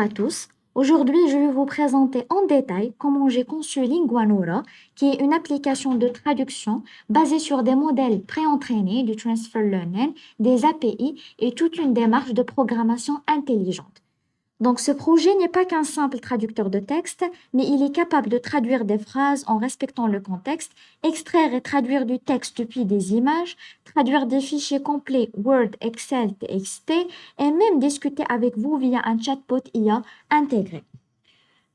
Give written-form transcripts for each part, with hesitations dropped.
à tous. Aujourd'hui, je vais vous présenter en détail comment j'ai conçu Linguanora, qui est une application de traduction basée sur des modèles préentraînés du Transfer Learning, des API et toute une démarche de programmation intelligente. Donc, ce projet n'est pas qu'un simple traducteur de texte, mais il est capable de traduire des phrases en respectant le contexte, extraire et traduire du texte depuis des images, traduire des fichiers complets Word, Excel, TXT et même discuter avec vous via un chatbot IA intégré.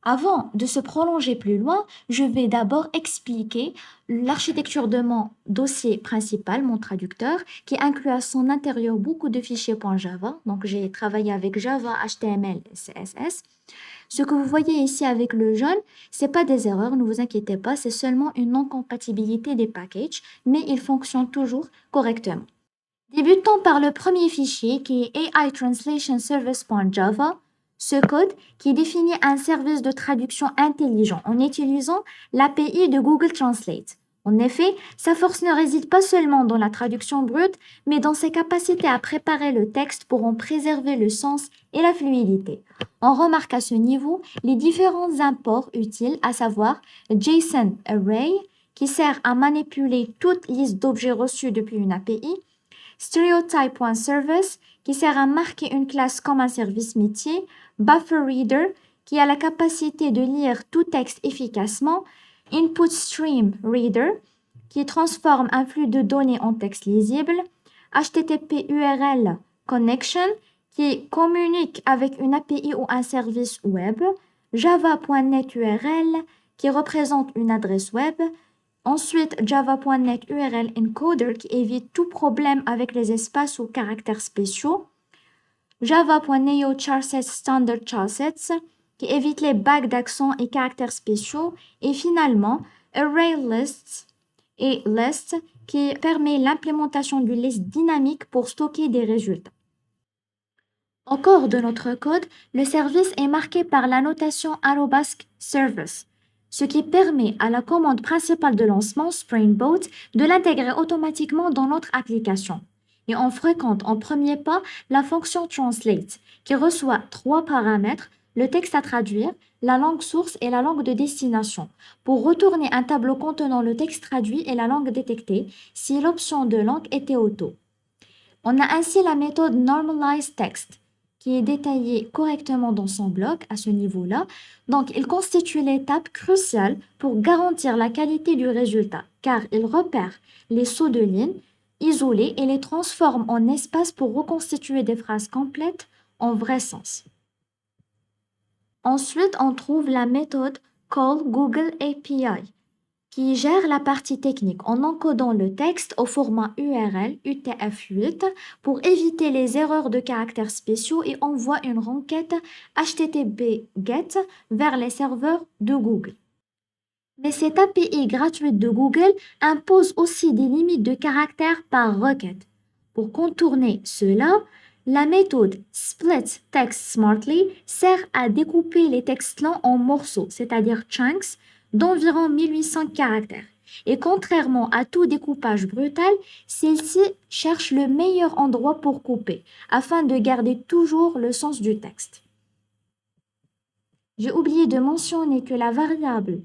Avant de se prolonger plus loin, je vais d'abord expliquer l'architecture de mon dossier principal, mon traducteur, qui inclut à son intérieur beaucoup de fichiers .java. Donc, j'ai travaillé avec Java, HTML et CSS. Ce que vous voyez ici avec le jaune, c'est pas des erreurs, ne vous inquiétez pas, c'est seulement une non-compatibilité des packages, mais ils fonctionnent toujours correctement. Débutons par le premier fichier qui est AI Translation Service.java. Ce code qui définit un service de traduction intelligent en utilisant l'API de Google Translate. En effet, sa force ne réside pas seulement dans la traduction brute, mais dans ses capacités à préparer le texte pour en préserver le sens et la fluidité. On remarque à ce niveau les différents imports utiles, à savoir JSON Array, qui sert à manipuler toute liste d'objets reçus depuis une API, Stereotype.service, qui sert à marquer une classe comme un service métier, BufferReader, qui a la capacité de lire tout texte efficacement, InputStreamReader, qui transforme un flux de données en texte lisible, HTTP URL Connection, qui communique avec une API ou un service web, Java.net URL, qui représente une adresse web, ensuite, Java.net URL Encoder qui évite tout problème avec les espaces ou caractères spéciaux. Java.neo Charsets Standard Charsets qui évite les bagues d'accent et caractères spéciaux. Et finalement, ArrayLists et Lists qui permet l'implémentation d'une liste dynamique pour stocker des résultats. Au corps de notre code, le service est marqué par la notation @service, ce qui permet à la commande principale de lancement Springboot de l'intégrer automatiquement dans notre application. Et on fréquente en premier pas la fonction Translate, qui reçoit trois paramètres, le texte à traduire, la langue source et la langue de destination, pour retourner un tableau contenant le texte traduit et la langue détectée si l'option de langue était auto. On a ainsi la méthode NormalizeText, qui est détaillée correctement dans son bloc à ce niveau-là. Donc, il constitue l'étape cruciale pour garantir la qualité du résultat, car il repère les sauts de ligne isolés et les transforme en espaces pour reconstituer des phrases complètes en vrai sens. Ensuite, on trouve la méthode Call Google API, qui gère la partie technique en encodant le texte au format URL UTF-8 pour éviter les erreurs de caractères spéciaux et envoie une requête HTTP GET vers les serveurs de Google. Mais cette API gratuite de Google impose aussi des limites de caractères par requête. Pour contourner cela, la méthode Split Text Smartly sert à découper les textes lents en morceaux, c'est-à-dire chunks, d'environ 1800 caractères. Et contrairement à tout découpage brutal, celle-ci cherche le meilleur endroit pour couper, afin de garder toujours le sens du texte. J'ai oublié de mentionner que la variable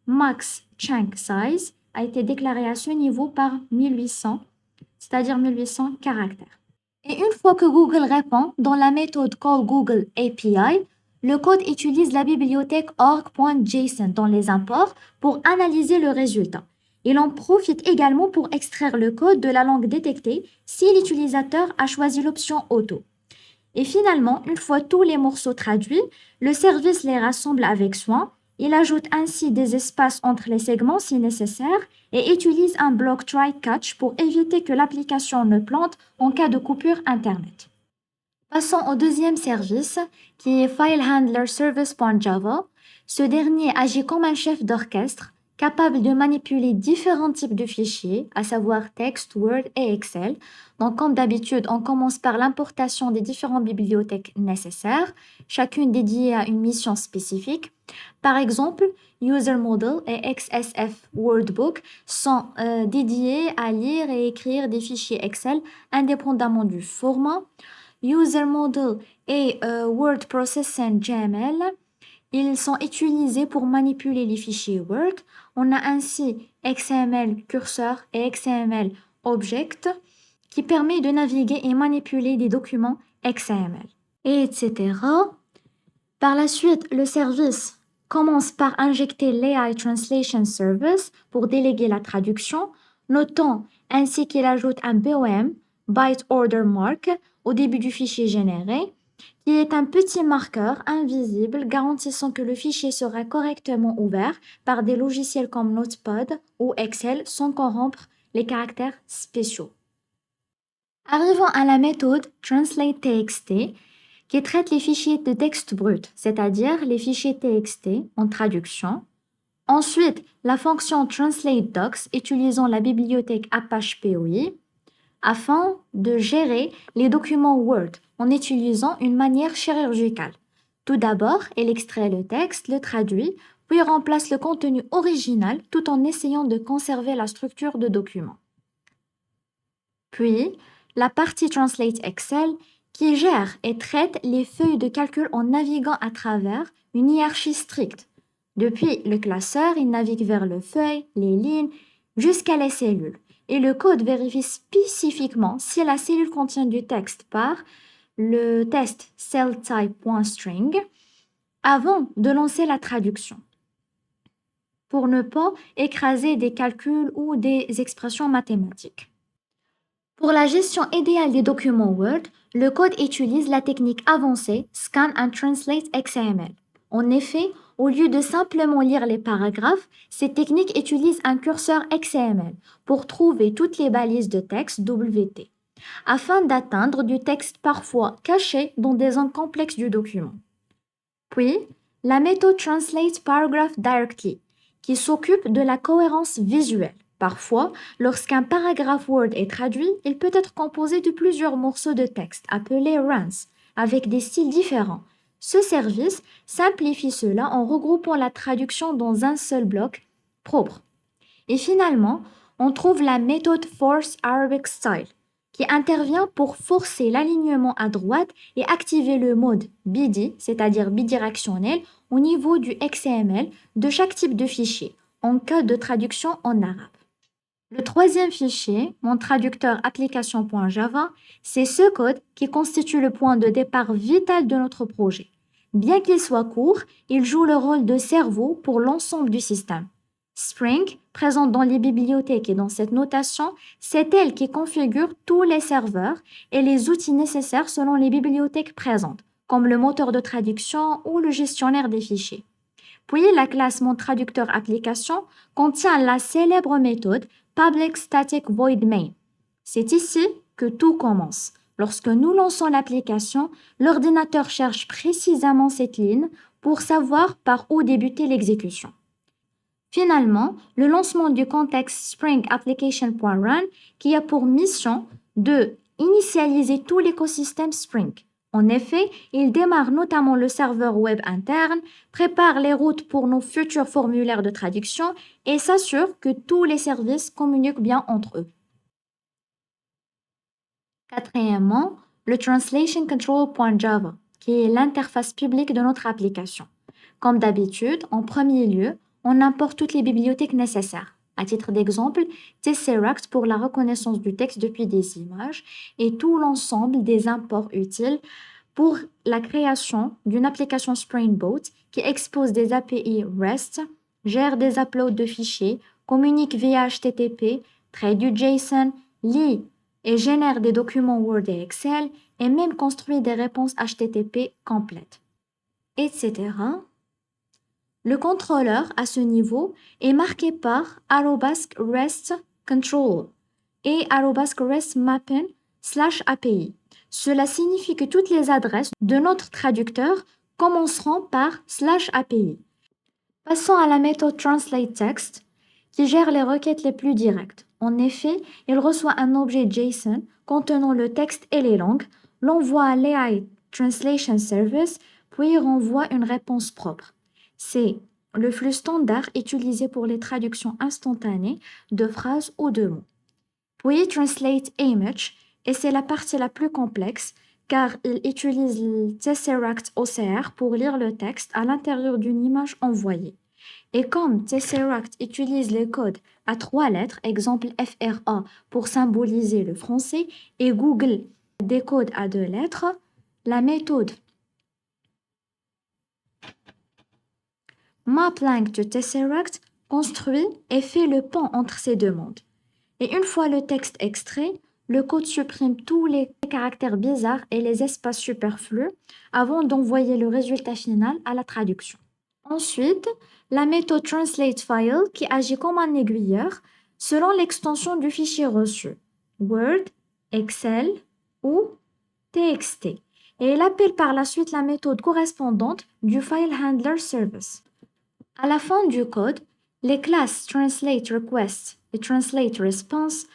max chunk size a été déclarée à ce niveau par 1800, c'est-à-dire 1800 caractères. Et une fois que Google répond dans la méthode Call Google API, le code utilise la bibliothèque org.json dans les imports pour analyser le résultat. Il en profite également pour extraire le code de la langue détectée si l'utilisateur a choisi l'option auto. Et finalement, une fois tous les morceaux traduits, le service les rassemble avec soin. Il ajoute ainsi des espaces entre les segments si nécessaire et utilise un bloc try-catch pour éviter que l'application ne plante en cas de coupure Internet. Passons au deuxième service, qui est FileHandlerService.java. Ce dernier agit comme un chef d'orchestre, capable de manipuler différents types de fichiers, à savoir texte, Word et Excel. Donc, comme d'habitude, on commence par l'importation des différentes bibliothèques nécessaires, chacune dédiée à une mission spécifique. Par exemple, UserModel et XSF Wordbook sont dédiés à lire et écrire des fichiers Excel indépendamment du format. User Model et Word Processing GML, ils sont utilisés pour manipuler les fichiers Word. On a ainsi XML Cursor et XML Object qui permet de naviguer et manipuler des documents XML, et etc. Par la suite, le service commence par injecter l'AI Translation Service pour déléguer la traduction, notant ainsi qu'il ajoute un BOM, Byte Order Mark, au début du fichier généré, qui est un petit marqueur invisible garantissant que le fichier sera correctement ouvert par des logiciels comme Notepad ou Excel sans corrompre les caractères spéciaux. Arrivons à la méthode TranslateTXT qui traite les fichiers de texte brut, c'est-à-dire les fichiers TXT en traduction. Ensuite, la fonction TranslateDocs utilisant la bibliothèque Apache POI afin de gérer les documents Word en utilisant une manière chirurgicale. Tout d'abord, elle extrait le texte, le traduit, puis remplace le contenu original tout en essayant de conserver la structure de document. Puis, la partie Translate Excel qui gère et traite les feuilles de calcul en naviguant à travers une hiérarchie stricte. Depuis le classeur, il navigue vers le feuille, les lignes, jusqu'à les cellules. Et le code vérifie spécifiquement si la cellule contient du texte par le test celltype.string avant de lancer la traduction, pour ne pas écraser des calculs ou des expressions mathématiques. Pour la gestion idéale des documents Word, le code utilise la technique avancée Scan and Translate XML. En effet, au lieu de simplement lire les paragraphes, cette technique utilise un curseur XML pour trouver toutes les balises de texte WT, afin d'atteindre du texte parfois caché dans des zones complexes du document. Puis, la méthode Translate Paragraph Directly, qui s'occupe de la cohérence visuelle. Parfois, lorsqu'un paragraphe Word est traduit, il peut être composé de plusieurs morceaux de texte appelés runs, avec des styles différents. Ce service simplifie cela en regroupant la traduction dans un seul bloc propre. Et finalement, on trouve la méthode Force Arabic Style, qui intervient pour forcer l'alignement à droite et activer le mode BD, c'est-à-dire bidirectionnel, au niveau du XML de chaque type de fichier, en cas de traduction en arabe. Le troisième fichier, mon traducteur application.java, c'est ce code qui constitue le point de départ vital de notre projet. Bien qu'il soit court, il joue le rôle de cerveau pour l'ensemble du système. Spring, présente dans les bibliothèques et dans cette notation, c'est elle qui configure tous les serveurs et les outils nécessaires selon les bibliothèques présentes, comme le moteur de traduction ou le gestionnaire des fichiers. Puis la classe mon traducteur application contient la célèbre méthode Public Static Void Main. C'est ici que tout commence. Lorsque nous lançons l'application, l'ordinateur cherche précisément cette ligne pour savoir par où débuter l'exécution. Finalement, le lancement du contexte Spring Application.run qui a pour mission de initialiser tout l'écosystème Spring. En effet, il démarre notamment le serveur web interne, prépare les routes pour nos futurs formulaires de traduction et s'assure que tous les services communiquent bien entre eux. Quatrièmement, le Translation Control.java, qui est l'interface publique de notre application. Comme d'habitude, en premier lieu, on importe toutes les bibliothèques nécessaires. À titre d'exemple, Tesseract pour la reconnaissance du texte depuis des images et tout l'ensemble des imports utiles pour la création d'une application Spring Boot qui expose des API REST, gère des uploads de fichiers, communique via HTTP, traite du JSON, lit et génère des documents Word et Excel et même construit des réponses HTTP complètes, etc. Le contrôleur à ce niveau est marqué par @REST-control et @REST-mapping/API. Cela signifie que toutes les adresses de notre traducteur commenceront par /API. Passons à la méthode TranslateText qui gère les requêtes les plus directes. En effet, il reçoit un objet JSON contenant le texte et les langues, l'envoie à l'AI Translation Service, puis renvoie une réponse propre. C'est le flux standard utilisé pour les traductions instantanées de phrases ou de mots. Puis Translate Image, et c'est la partie la plus complexe, car il utilise le Tesseract OCR pour lire le texte à l'intérieur d'une image envoyée. Et comme Tesseract utilise les codes à 3 lettres, exemple FRA pour symboliser le français, et Google des codes à 2 lettres, la méthode MapLang de Tesseract construit et fait le pont entre ces deux mondes. Et une fois le texte extrait, le code supprime tous les caractères bizarres et les espaces superflus avant d'envoyer le résultat final à la traduction. Ensuite, la méthode TranslateFile qui agit comme un aiguilleur selon l'extension du fichier reçu, Word, Excel ou TXT. Et elle appelle par la suite la méthode correspondante du File Handler Service. À la fin du code, les classes TranslateRequest et TranslateResponse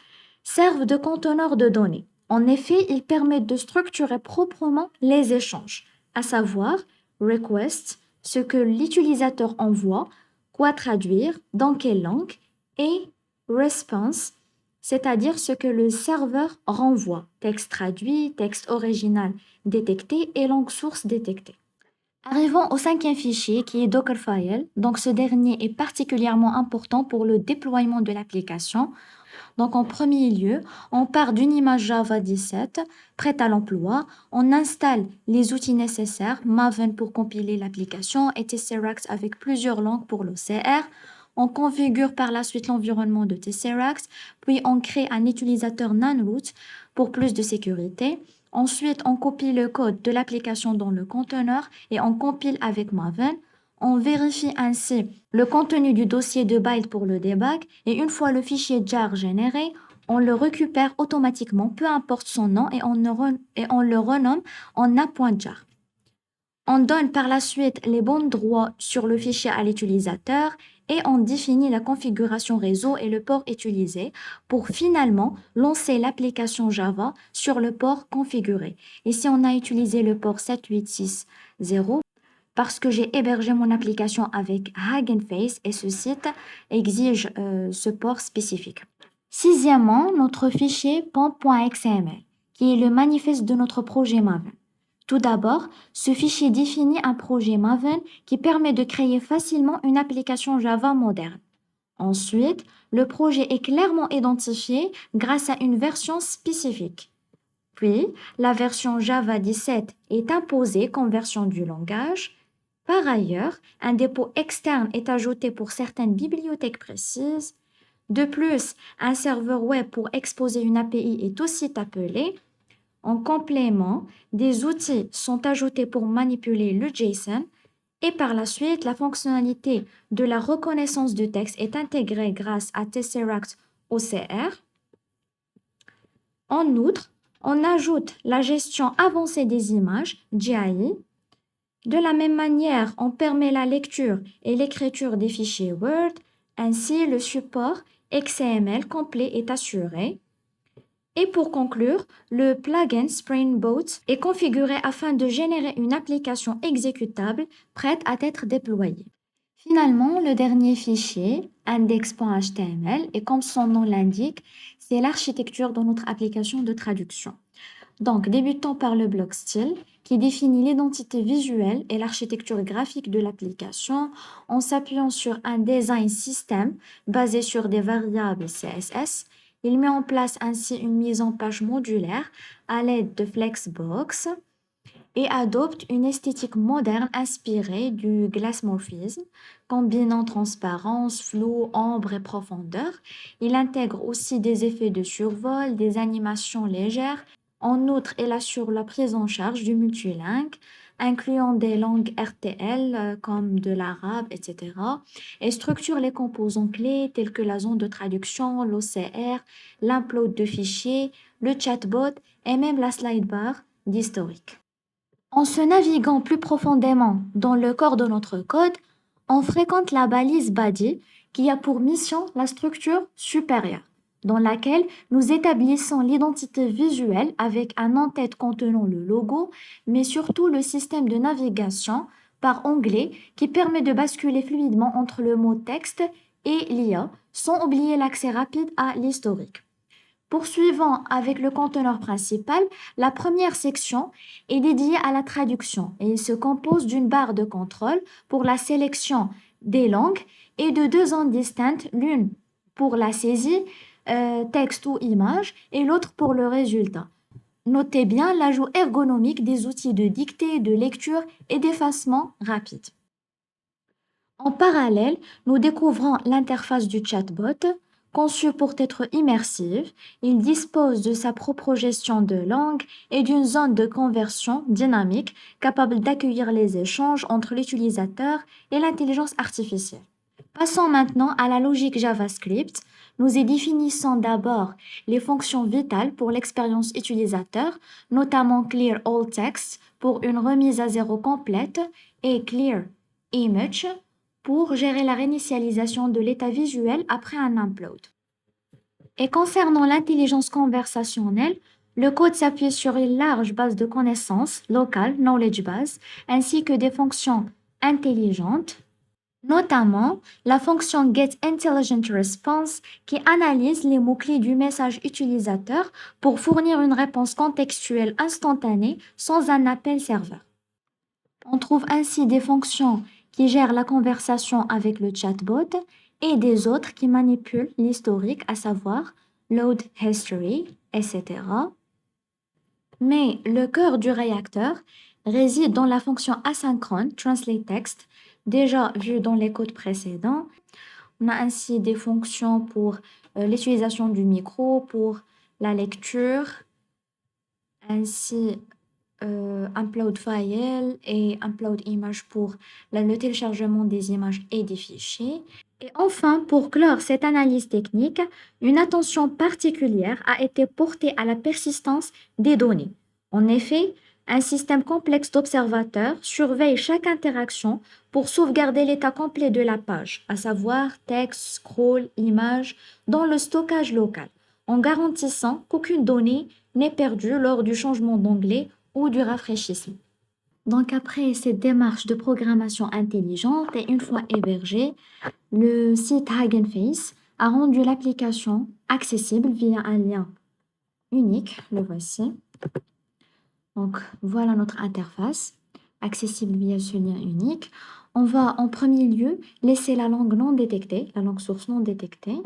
servent de conteneurs de données. En effet, ils permettent de structurer proprement les échanges, à savoir request, ce que l'utilisateur envoie, quoi traduire, dans quelle langue, et response, c'est-à-dire ce que le serveur renvoie, texte traduit, texte original détecté et langue source détectée. Arrivons au 5e fichier qui est Dockerfile. Donc ce dernier est particulièrement important pour le déploiement de l'application. Donc en premier lieu, on part d'une image Java 17 prête à l'emploi. On installe les outils nécessaires, Maven pour compiler l'application et Tesseract avec plusieurs langues pour l'OCR. On configure par la suite l'environnement de Tesseract, puis on crée un utilisateur non-root pour plus de sécurité. Ensuite, on copie le code de l'application dans le conteneur et on compile avec Maven. On vérifie ainsi le contenu du dossier de byte pour le debug et une fois le fichier jar généré, on le récupère automatiquement, peu importe son nom, et on le renomme en app.jar. On donne par la suite les bons droits sur le fichier à l'utilisateur et on définit la configuration réseau et le port utilisé pour finalement lancer l'application Java sur le port configuré. Ici, on a utilisé le port 7860 parce que j'ai hébergé mon application avec Hugging Face et ce site exige ce port spécifique. Sixièmement, notre fichier pom.xml qui est le manifeste de notre projet Maven. Tout d'abord, ce fichier définit un projet Maven qui permet de créer facilement une application Java moderne. Ensuite, le projet est clairement identifié grâce à une version spécifique. Puis, la version Java 17 est imposée comme version du langage. Par ailleurs, un dépôt externe est ajouté pour certaines bibliothèques précises. De plus, un serveur web pour exposer une API est aussi appelé. En complément, des outils sont ajoutés pour manipuler le JSON et par la suite, la fonctionnalité de la reconnaissance de texte est intégrée grâce à Tesseract OCR. En outre, on ajoute la gestion avancée des images, GAI. De la même manière, on permet la lecture et l'écriture des fichiers Word, ainsi le support XML complet est assuré. Et pour conclure, le plugin Springboot est configuré afin de générer une application exécutable prête à être déployée. Finalement, le dernier fichier, index.html, et comme son nom l'indique, c'est l'architecture de notre application de traduction. Donc, débutons par le bloc style qui définit l'identité visuelle et l'architecture graphique de l'application en s'appuyant sur un design system basé sur des variables CSS. Il met en place ainsi une mise en page modulaire à l'aide de Flexbox et adopte une esthétique moderne inspirée du glassmorphisme, combinant transparence, flou, ombre et profondeur. Il intègre aussi des effets de survol, des animations légères. En outre, elle assure la prise en charge du multilingue, incluant des langues RTL comme de l'arabe, etc. et structure les composants clés tels que la zone de traduction, l'OCR, l'upload de fichiers, le chatbot et même la slide bar d'historique. En se naviguant plus profondément dans le corps de notre code, on fréquente la balise body qui a pour mission la structure supérieure, dans laquelle nous établissons l'identité visuelle avec un en-tête contenant le logo, mais surtout le système de navigation par onglet qui permet de basculer fluidement entre le mot texte et l'IA sans oublier l'accès rapide à l'historique. Poursuivons avec le conteneur principal. La première section est dédiée à la traduction et il se compose d'une barre de contrôle pour la sélection des langues et de deux zones distinctes, l'une pour la saisie, texte ou image, et l'autre pour le résultat. Notez bien l'ajout ergonomique des outils de dictée, de lecture et d'effacement rapide. En parallèle, nous découvrons l'interface du chatbot. Conçu pour être immersive, il dispose de sa propre gestion de langue et d'une zone de conversion dynamique capable d'accueillir les échanges entre l'utilisateur et l'intelligence artificielle. Passons maintenant à la logique JavaScript. Nous y définissons d'abord les fonctions vitales pour l'expérience utilisateur, notamment Clear All Text pour une remise à zéro complète et Clear Image pour gérer la réinitialisation de l'état visuel après un upload. Et concernant l'intelligence conversationnelle, le code s'appuie sur une large base de connaissances, local knowledge base, ainsi que des fonctions intelligentes, notamment la fonction getIntelligentResponse qui analyse les mots-clés du message utilisateur pour fournir une réponse contextuelle instantanée sans un appel serveur. On trouve ainsi des fonctions qui gèrent la conversation avec le chatbot et des autres qui manipulent l'historique, à savoir load history, etc. Mais le cœur du réacteur réside dans la fonction asynchrone translate text, déjà vue dans les codes précédents. On a ainsi des fonctions pour l'utilisation du micro, pour la lecture, ainsi upload file et upload image pour le téléchargement des images et des fichiers. Et enfin, pour clore cette analyse technique, une attention particulière a été portée à la persistance des données. En effet, un système complexe d'observateurs surveille chaque interaction pour sauvegarder l'état complet de la page, à savoir texte, scroll, image, dans le stockage local, en garantissant qu'aucune donnée n'est perdue lors du changement d'onglet ou du rafraîchissement. Donc après cette démarche de programmation intelligente et une fois hébergée, le site Hugging Face a rendu l'application accessible via un lien unique, le voici. Donc voilà notre interface, accessible via ce lien unique. On va en premier lieu laisser la langue non détectée, la langue source non détectée.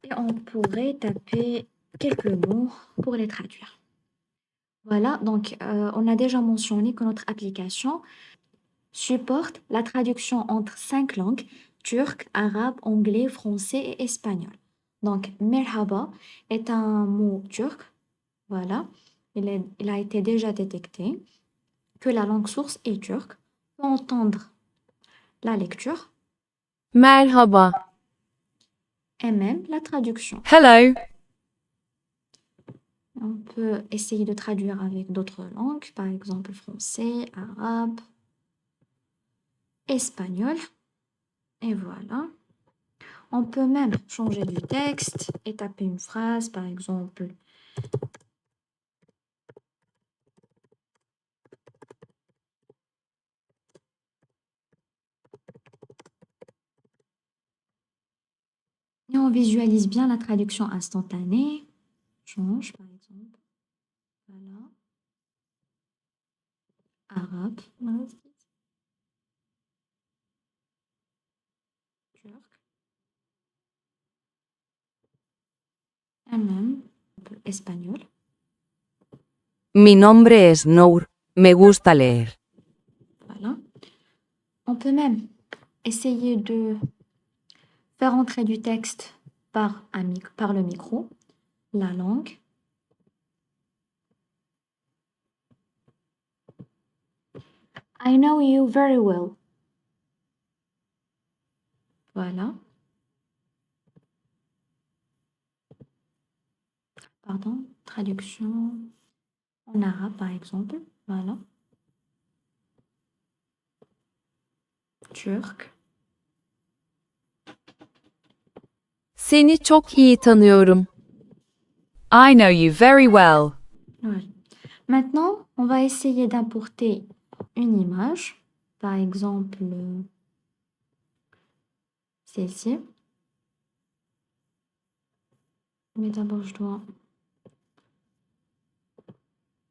Et on pourrait taper quelques mots pour les traduire. Voilà, donc on a déjà mentionné que notre application supporte la traduction entre 5 langues, turc, arabe, anglais, français et espagnol. Donc, merhaba est un mot turc, voilà, il a été déjà détecté que la langue source est turque. On peut entendre la lecture Merhaba. et même la traduction. Hello. On peut essayer de traduire avec d'autres langues, par exemple français, arabe, espagnol. Et voilà. On peut même changer du texte et taper une phrase, par exemple. Et on visualise bien la traduction instantanée. Change, par exemple. Voilà. Arabe. Turc. Et même espagnol. Mi nombre es Nour. Me gusta leer. Voilà. On peut même essayer de faire entrer du texte par le micro, la langue. I know you very well. Voilà. Pardon, traduction en arabe par exemple. Voilà. Turc. Seni çok iyi tanıyorum. I know you very well. Ouais. Maintenant, on va essayer d'importer une image. Par exemple, celle-ci. Mais d'abord, je dois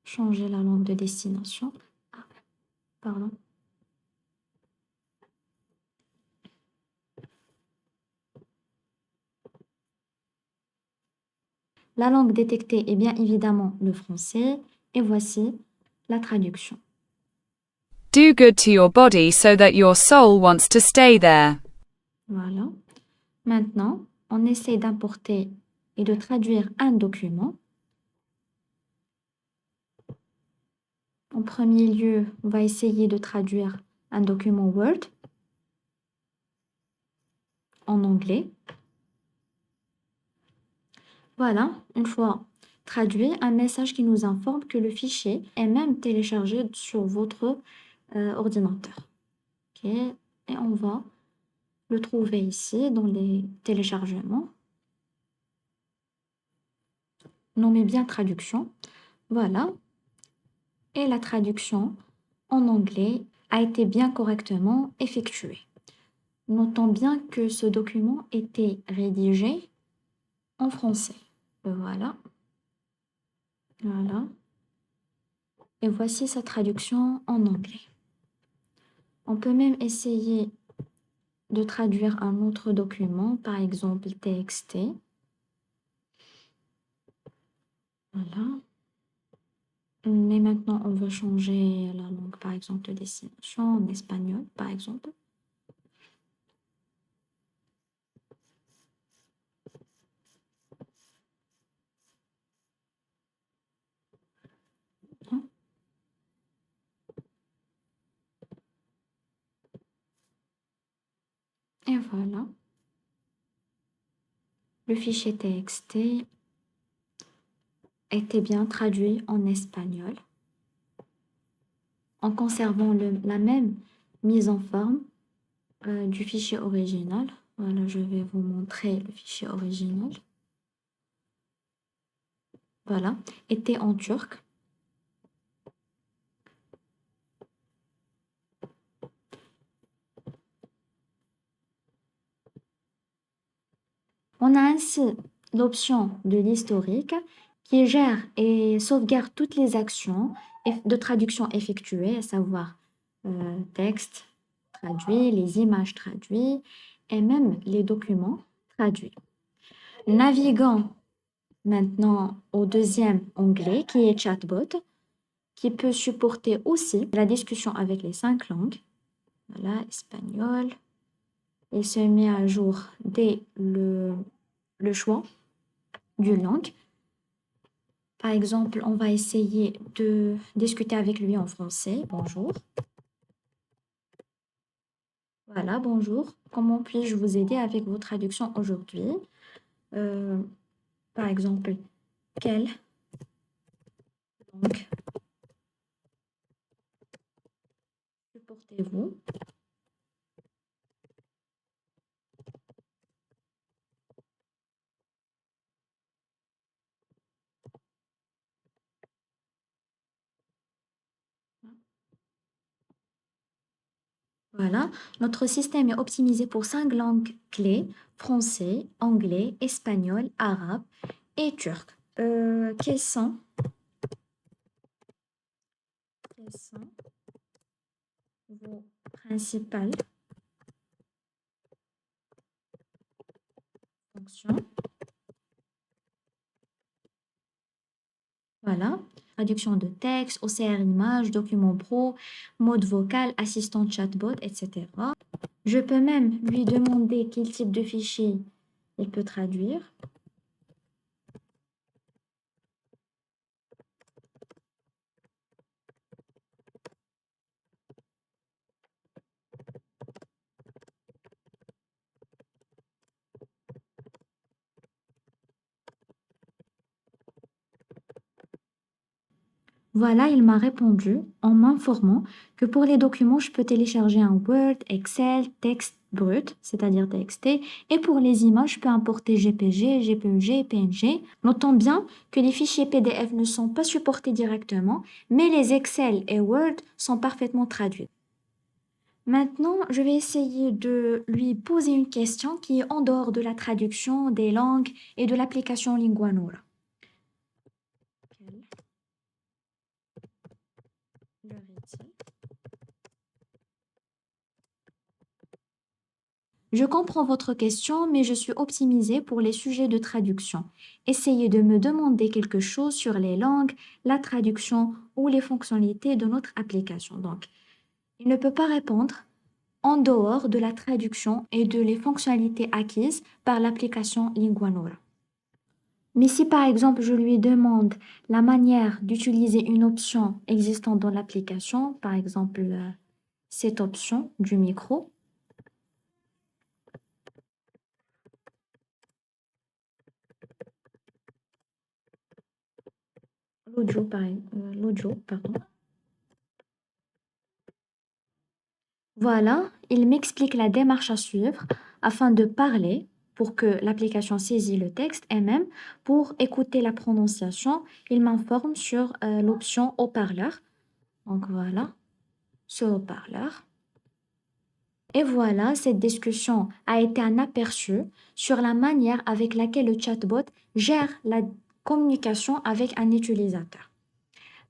changer la langue de destination. Ah, pardon. La langue détectée est bien évidemment le français. Et voici la traduction. Do good to your body so that your soul wants to stay there. Voilà. Maintenant, on essaie d'importer et de traduire un document. En premier lieu, on va essayer de traduire un document Word en anglais. Voilà, une fois traduit, un message qui nous informe que le fichier est même téléchargé sur votre ordinateur. Ok. Et on va le trouver ici dans les téléchargements. Nommez bien traduction. Voilà. Et la traduction en anglais a été bien correctement effectuée. Notons bien que ce document était rédigé en français. Voilà. Voilà. Et voici sa traduction en anglais. On peut même essayer de traduire un autre document, par exemple TXT. Voilà. Mais maintenant, on va changer la langue, par exemple, de destination en espagnol, par exemple. Et voilà. Le fichier TXT était bien traduit en espagnol en conservant la même mise en forme du fichier original. Voilà, je vais vous montrer le fichier original. Voilà, était en turc. On a ainsi l'option de l'historique qui gère et sauvegarde toutes les actions de traduction effectuées, à savoir texte traduit, les images traduites et même les documents traduits. Naviguons maintenant au deuxième onglet qui est Chatbot, qui peut supporter aussi la discussion avec les 5 langues. Voilà, espagnol. Il se met à jour dès le choix d'une langue. Par exemple, on va essayer de discuter avec lui en français. Bonjour. Voilà, bonjour. Comment puis-je vous aider avec vos traductions aujourd'hui? Par exemple, quelle langue supportez-vous? Voilà, notre système est optimisé pour 5 langues clés, français, anglais, espagnol, arabe et turc. Quelles sont vos principales fonctions? Voilà, traduction de texte, OCR image, document pro, mode vocal, assistant chatbot, etc. Je peux même lui demander quel type de fichier il peut traduire. Voilà, il m'a répondu en m'informant que pour les documents, je peux télécharger un Word, Excel, texte brut, c'est-à-dire TXT, et pour les images, je peux importer JPG, JPEG, PNG. Notons bien que les fichiers PDF ne sont pas supportés directement, mais les Excel et Word sont parfaitement traduits. Maintenant, je vais essayer de lui poser une question qui est en dehors de la traduction des langues et de l'application Linguanora. Quelle heure est-il? Je comprends votre question, mais je suis optimisée pour les sujets de traduction. Essayez de me demander quelque chose sur les langues, la traduction ou les fonctionnalités de notre application. Donc, il ne peut pas répondre en dehors de la traduction et de les fonctionnalités acquises par l'application Linguanora. Mais si par exemple je lui demande la manière d'utiliser une option existante dans l'application, par exemple cette option du micro, l'audio, pardon. Voilà, il m'explique la démarche à suivre afin de parler pour que l'application saisit le texte et même pour écouter la prononciation, il m'informe sur l'option haut-parleur. Donc voilà, ce haut-parleur. Et voilà, cette discussion a été un aperçu sur la manière avec laquelle le chatbot gère la communication avec un utilisateur.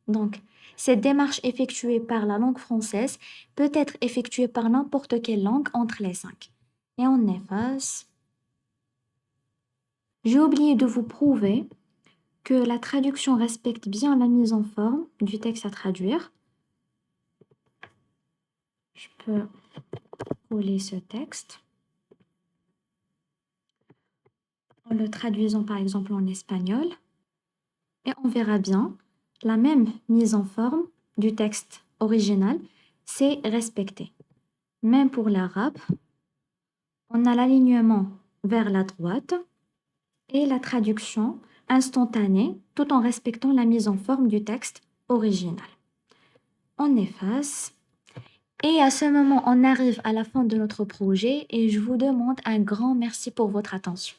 Donc, cette démarche effectuée par la langue française peut être effectuée par n'importe quelle langue entre les cinq. Et on efface. J'ai oublié de vous prouver que la traduction respecte bien la mise en forme du texte à traduire. Je peux rouler ce texte en le traduisant par exemple en espagnol. Et on verra bien la même mise en forme du texte original, c'est respecté. Même pour l'arabe, on a l'alignement vers la droite et la traduction instantanée tout en respectant la mise en forme du texte original. On efface. Et à ce moment, on arrive à la fin de notre projet et je vous demande un grand merci pour votre attention.